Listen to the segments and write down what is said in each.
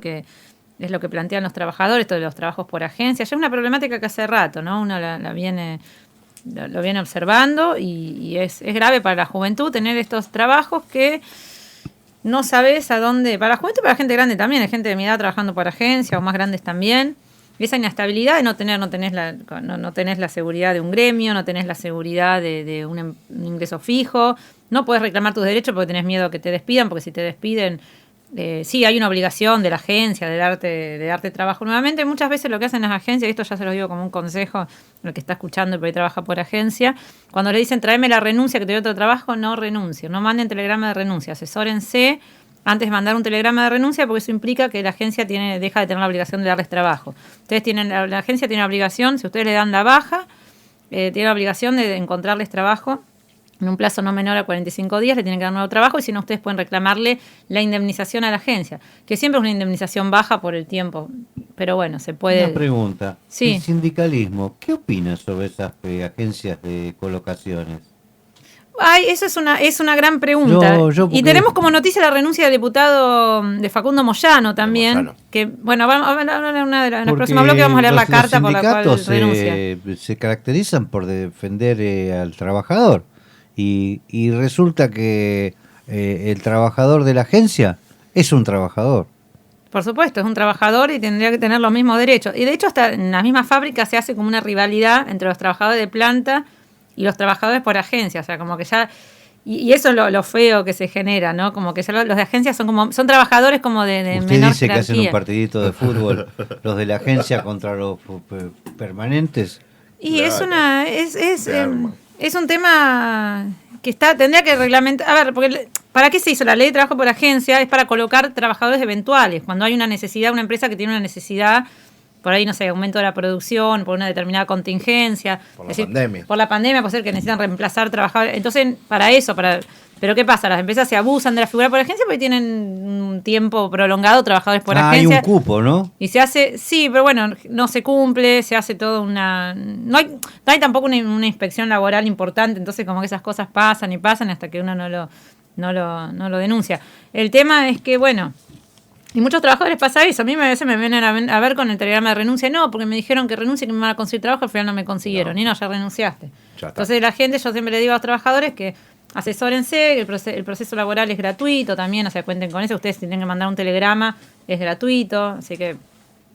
que es lo que plantean los trabajadores, todos los trabajos por agencia. Ya es una problemática que hace rato, ¿no? Uno lo viene observando y es grave para la juventud tener estos trabajos que no sabes a dónde. Para la juventud y para la gente grande también. Hay gente de mi edad trabajando por agencia o más grandes también. Y esa inestabilidad de no tenés la seguridad de un gremio, no tenés la seguridad de un ingreso fijo, no podés reclamar tus derechos porque tenés miedo a que te despidan, porque si te despiden, sí, hay una obligación de la agencia de darte trabajo nuevamente. Muchas veces lo que hacen las agencias, y esto ya se lo digo como un consejo, el que está escuchando y por ahí trabaja por agencia, cuando le dicen tráeme la renuncia que te doy otro trabajo, no renuncien, no manden telegrama de renuncia, asesórense antes de mandar un telegrama de renuncia, porque eso implica que la agencia deja de tener la obligación de darles trabajo. La agencia tiene la obligación, si ustedes le dan la baja, tiene la obligación de encontrarles trabajo en un plazo no menor a 45 días, le tienen que dar nuevo trabajo, y si no, ustedes pueden reclamarle la indemnización a la agencia, que siempre es una indemnización baja por el tiempo, pero bueno, se puede. Una pregunta, sí. El sindicalismo, ¿qué opina sobre esas agencias de colocaciones? Ay, eso es una gran pregunta. Y tenemos como noticia la renuncia del diputado de Facundo Moyano también. Que bueno, vamos a hablar en en el próximo bloque vamos a leer la carta por la cual renuncia. Se caracterizan por defender al trabajador y resulta que el trabajador de la agencia es un trabajador. Por supuesto, es un trabajador y tendría que tener los mismos derechos. Y de hecho hasta en las mismas fábricas se hace como una rivalidad entre los trabajadores de planta y los trabajadores por agencia, o sea, como que ya. Y eso es lo feo que se genera, ¿no? Como que ya los de agencia son trabajadores como de Usted menor dice jerarquía. Que hacen un partidito de fútbol los de la agencia contra los permanentes. Y claro. Es un tema que tendría que reglamentar. A ver, porque ¿para qué se hizo la ley de trabajo por agencia? Es para colocar trabajadores eventuales. Cuando hay una necesidad, una empresa que tiene una necesidad, por ahí, no sé, aumento de la producción, por una determinada contingencia. Por la pandemia. Por la pandemia, puede ser que necesitan reemplazar trabajadores. Entonces, pero ¿qué pasa? Las empresas se abusan de la figura por agencia porque tienen un tiempo prolongado trabajadores por agencia. Hay un cupo, ¿no? Y se hace, sí, pero bueno, no se cumple, se hace todo no hay tampoco una inspección laboral importante, entonces como que esas cosas pasan hasta que uno no lo denuncia. El tema es que, bueno, y muchos trabajadores pasa eso. A mí a veces me vienen a ver con el telegrama de renuncia. No, porque me dijeron que renuncie, que me van a conseguir trabajo, al final no me consiguieron. No. Y ya renunciaste. Entonces la gente, yo siempre le digo a los trabajadores que asesórense, el proceso laboral es gratuito también, o sea, cuenten con eso. Ustedes tienen que mandar un telegrama, es gratuito. Así que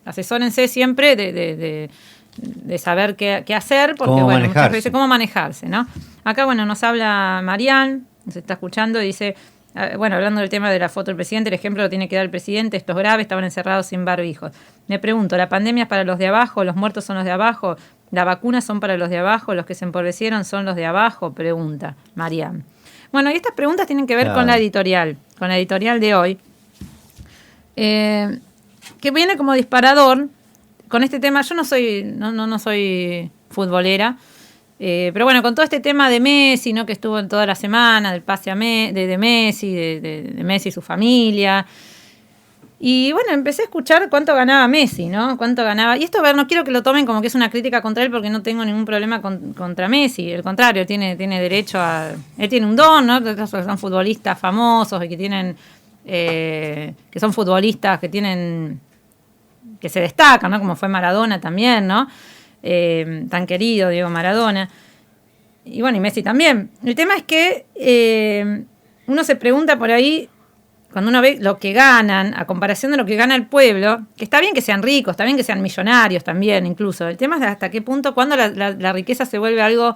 asesórense siempre de saber qué hacer, porque bueno, muchas veces cómo manejarse, ¿no? Acá, bueno, nos habla Marián, nos está escuchando y dice... Bueno, hablando del tema de la foto del presidente, el ejemplo lo tiene que dar el presidente, esto es grave, estaban encerrados sin barbijos. Me pregunto, ¿la pandemia es para los de abajo, los muertos son los de abajo, las vacunas son para los de abajo, los que se empobrecieron son los de abajo? Pregunta Mariam. Bueno, y estas preguntas tienen que ver con la editorial de hoy, que viene como disparador con este tema. Yo no soy futbolera, pero bueno, con todo este tema de Messi, ¿no? Que estuvo en toda la semana, del pase de Messi, de Messi y su familia. Y bueno, empecé a escuchar cuánto ganaba Messi, ¿no? Cuánto ganaba. Y esto, a ver, no quiero que lo tomen como que es una crítica contra él, porque no tengo ningún problema contra Messi. Al contrario, tiene derecho a. Él tiene un don, ¿no? Son futbolistas famosos y que tienen. Que son futbolistas que se destacan, ¿no? Como fue Maradona también, ¿no? Tan querido Diego Maradona, y bueno, y Messi también. El tema es que uno se pregunta por ahí, cuando uno ve lo que ganan, a comparación de lo que gana el pueblo, que está bien que sean ricos, está bien que sean millonarios también, incluso. El tema es de hasta qué punto, cuando la riqueza se vuelve algo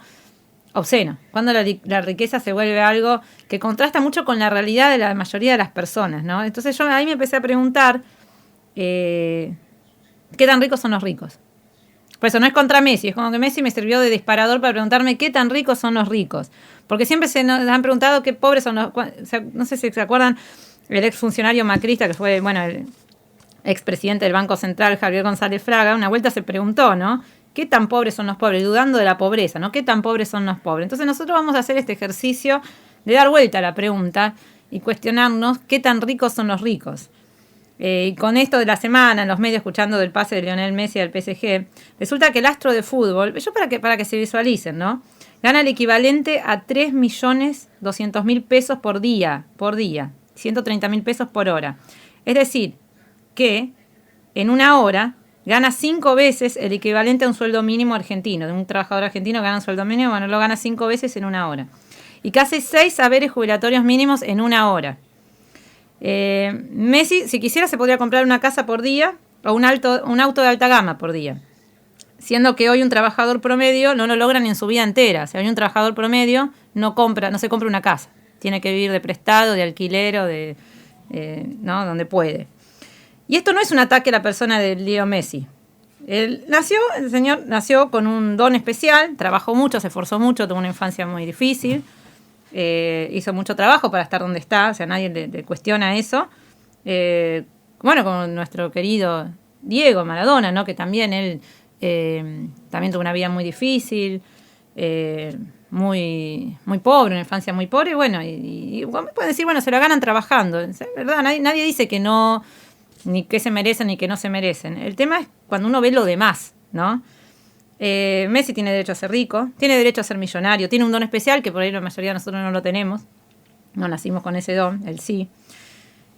obsceno, cuando la riqueza se vuelve algo que contrasta mucho con la realidad de la mayoría de las personas, ¿no? Entonces yo ahí me empecé a preguntar ¿qué tan ricos son los ricos? Por eso no es contra Messi, es como que Messi me sirvió de disparador para preguntarme qué tan ricos son los ricos. Porque siempre se nos han preguntado qué pobres son los... No sé si se acuerdan, el exfuncionario macrista, que fue, bueno, el expresidente del Banco Central, Javier González Fraga, una vuelta se preguntó, ¿no? ¿Qué tan pobres son los pobres? Dudando de la pobreza, ¿no? ¿Qué tan pobres son los pobres? Entonces nosotros vamos a hacer este ejercicio de dar vuelta a la pregunta y cuestionarnos qué tan ricos son los ricos. Y con esto de la semana, en los medios escuchando del pase de Lionel Messi al PSG, resulta que el astro de fútbol, yo para que se visualicen, ¿no? Gana el equivalente a 3.200.000 pesos por día, 130.000 pesos por hora. Es decir, que en una hora gana 5 veces el equivalente a un sueldo mínimo argentino. De un trabajador argentino gana un sueldo mínimo, bueno, lo gana 5 veces en una hora. Y casi 6 saberes jubilatorios mínimos en una hora. Messi, si quisiera, se podría comprar una casa por día o un auto de alta gama por día. Siendo que hoy un trabajador promedio no lo logra ni en su vida entera. O sea, hoy un trabajador promedio no se compra una casa. Tiene que vivir de prestado, de alquiler o ¿no? Donde puede. Y esto no es un ataque a la persona de Leo Messi. El señor nació con un don especial, trabajó mucho, se esforzó mucho, tuvo una infancia muy difícil, hizo mucho trabajo para estar donde está, o sea, nadie le cuestiona eso. Bueno, con nuestro querido Diego Maradona, ¿no? Que también él también tuvo una vida muy difícil, muy pobre, una infancia muy pobre, y bueno, y pueden decir, bueno, se la ganan trabajando, ¿verdad? Nadie dice que no, ni que se merecen ni que no se merecen. El tema es cuando uno ve lo demás, ¿no? Messi tiene derecho a ser rico, tiene derecho a ser millonario, tiene un don especial que por ahí la mayoría de nosotros no lo tenemos, no nacimos con ese don, él sí.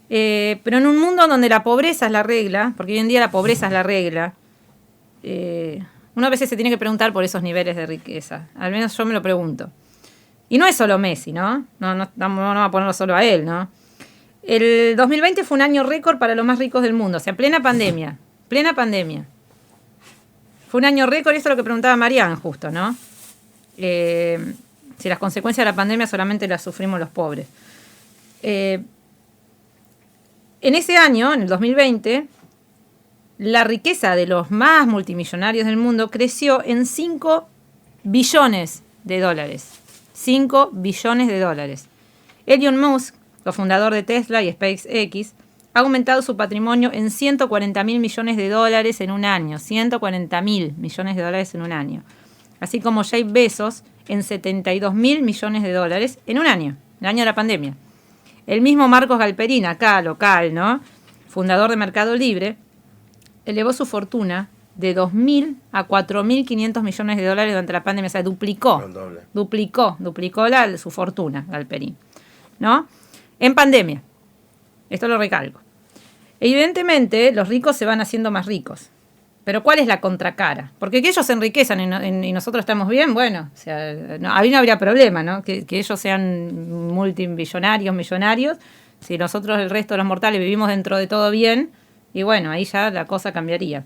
Pero en un mundo donde la pobreza es la regla, porque hoy en día la pobreza es la regla, uno a veces se tiene que preguntar por esos niveles de riqueza. Al menos yo me lo pregunto. Y no es solo Messi, ¿no? No vamos a ponerlo solo a él, ¿no? El 2020 fue un año récord para los más ricos del mundo. O sea, plena pandemia. Fue un año récord, y esto es lo que preguntaba Marianne justo, ¿no? Si las consecuencias de la pandemia solamente las sufrimos los pobres. En ese año, en el 2020... la riqueza de los más multimillonarios del mundo creció en 5 billones de dólares. 5 billones de dólares. Elon Musk, cofundador de Tesla y SpaceX, ha aumentado su patrimonio en 140.000 millones de dólares en un año. 140.000 millones de dólares en un año. Así como Jeff Bezos en 72.000 millones de dólares en un año. El año de la pandemia. El mismo Marcos Galperín, acá local, ¿no? Fundador de Mercado Libre, elevó su fortuna de 2.000 a 4.500 millones de dólares durante la pandemia. O sea, duplicó su fortuna, Galperín, ¿no? En pandemia. Esto lo recalco. Evidentemente, los ricos se van haciendo más ricos. Pero ¿cuál es la contracara? Porque que ellos se enriquezan y nosotros estamos bien, bueno, o sea, ahí no habría problema, ¿no? Que ellos sean multimillonarios, millonarios, si nosotros, el resto de los mortales, vivimos dentro de todo bien. Y bueno, ahí ya la cosa cambiaría.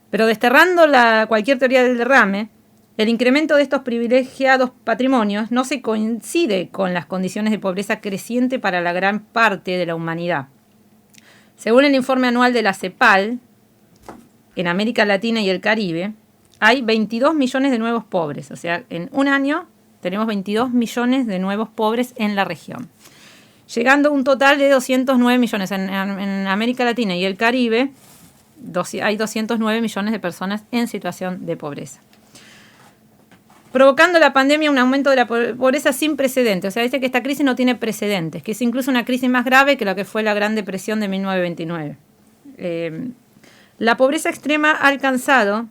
Pero desterrando cualquier teoría del derrame, el incremento de estos privilegiados patrimonios no se coincide con las condiciones de pobreza creciente para la gran parte de la humanidad. Según el informe anual de la CEPAL, en América Latina y el Caribe, hay 22 millones de nuevos pobres. O sea, en un año tenemos 22 millones de nuevos pobres en la región. Llegando a un total de 209 millones. En América Latina y el Caribe hay 209 millones de personas en situación de pobreza. Provocando la pandemia un aumento de la pobreza sin precedentes. O sea, dice que esta crisis no tiene precedentes, que es incluso una crisis más grave que lo que fue la Gran Depresión de 1929. La pobreza extrema ha alcanzado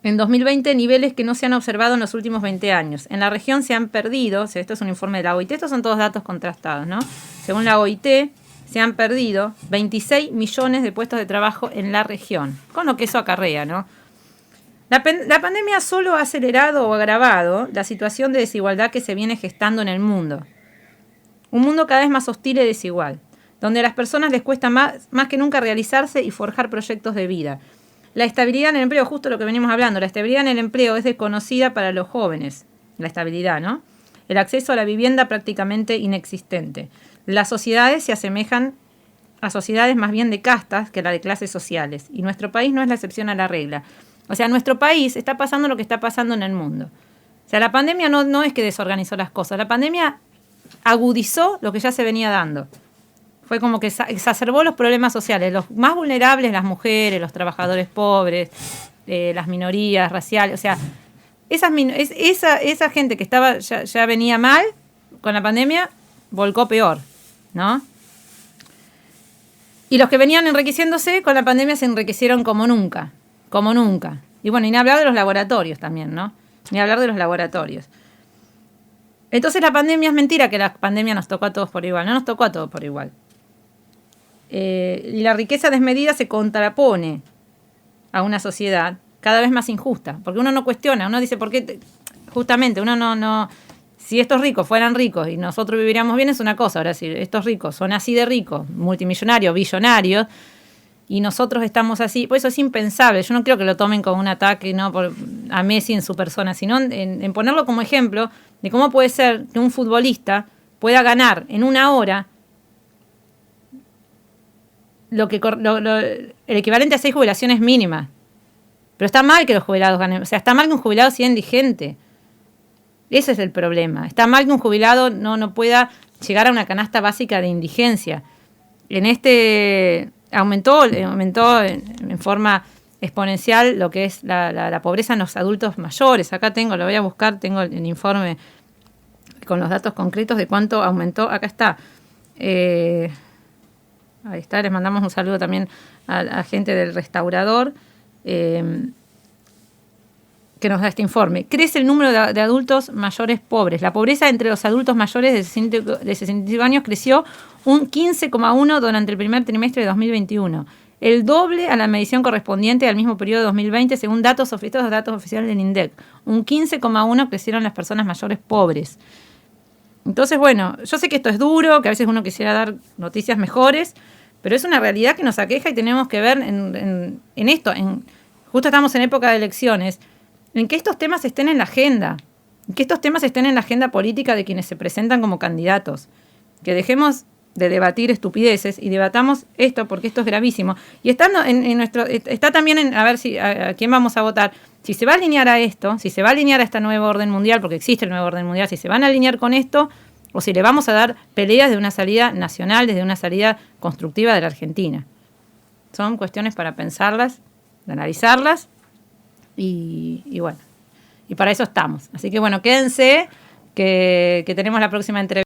en 2020 niveles que no se han observado en los últimos 20 años. En la región se han perdido, o sea, esto es un informe de la OIT, estos son todos datos contrastados, ¿no? Según la OIT, se han perdido 26 millones de puestos de trabajo en la región, con lo que eso acarrea, ¿no? La pandemia solo ha acelerado o agravado la situación de desigualdad que se viene gestando en el mundo. Un mundo cada vez más hostil y desigual, donde a las personas les cuesta más que nunca realizarse y forjar proyectos de vida. La estabilidad en el empleo, justo lo que venimos hablando, la estabilidad en el empleo es desconocida para los jóvenes, la estabilidad, ¿no? El acceso a la vivienda prácticamente inexistente. Las sociedades se asemejan a sociedades más bien de castas que la de clases sociales, y nuestro país no es la excepción a la regla. O sea, en nuestro país está pasando lo que está pasando en el mundo. O sea, la pandemia no es que desorganizó las cosas, la pandemia agudizó lo que ya se venía dando. Fue como que exacerbó los problemas sociales. Los más vulnerables, las mujeres, los trabajadores pobres, las minorías raciales. O sea, esa gente que estaba ya venía mal con la pandemia, volcó peor, ¿no? Y los que venían enriqueciéndose con la pandemia se enriquecieron como nunca. Y bueno, y ni hablar de los laboratorios también, ¿no? Entonces la pandemia es mentira que la pandemia nos tocó a todos por igual. No nos tocó a todos por igual. y la riqueza desmedida se contrapone a una sociedad cada vez más injusta, porque uno no cuestiona, uno dice, ¿por qué? Justamente, uno no si estos ricos fueran ricos y nosotros viviríamos bien es una cosa, ahora si estos ricos son así de ricos, multimillonarios, billonarios, y nosotros estamos así, pues eso es impensable. Yo no creo que lo tomen como un ataque a Messi en su persona, sino en ponerlo como ejemplo de cómo puede ser que un futbolista pueda ganar en una hora el equivalente a 6 jubilaciones mínimas. Pero está mal que los jubilados ganen, o sea, está mal que un jubilado sea indigente. Ese es el problema. Está mal que un jubilado no pueda llegar a una canasta básica de indigencia. En este aumentó en forma exponencial lo que es la pobreza en los adultos mayores. Acá lo voy a buscar, tengo el informe con los datos concretos de cuánto aumentó. Acá está. Ahí está, les mandamos un saludo también a la gente del Restaurador que nos da este informe. Crece el número de adultos mayores pobres. La pobreza entre los adultos mayores de 65 años creció un 15,1% durante el primer trimestre de 2021. El doble a la medición correspondiente al mismo periodo de 2020, según datos oficiales del INDEC. Un 15,1% crecieron las personas mayores pobres. Entonces, bueno, yo sé que esto es duro, que a veces uno quisiera dar noticias mejores, pero es una realidad que nos aqueja y tenemos que ver en esto. Justo estamos en época de elecciones, en que estos temas estén en la agenda, en que estos temas estén en la agenda política de quienes se presentan como candidatos, que dejemos de debatir estupideces y debatamos esto porque esto es gravísimo. Y estando está también a ver a quién vamos a votar, si se va a alinear a esto, si se va a alinear a este nuevo orden mundial, porque existe el nuevo orden mundial, si se van a alinear con esto, o si le vamos a dar peleas de una salida nacional, desde una salida constructiva de la Argentina. Son cuestiones para pensarlas, de analizarlas, y bueno, y para eso estamos. Así que bueno, quédense, que tenemos la próxima entrevista.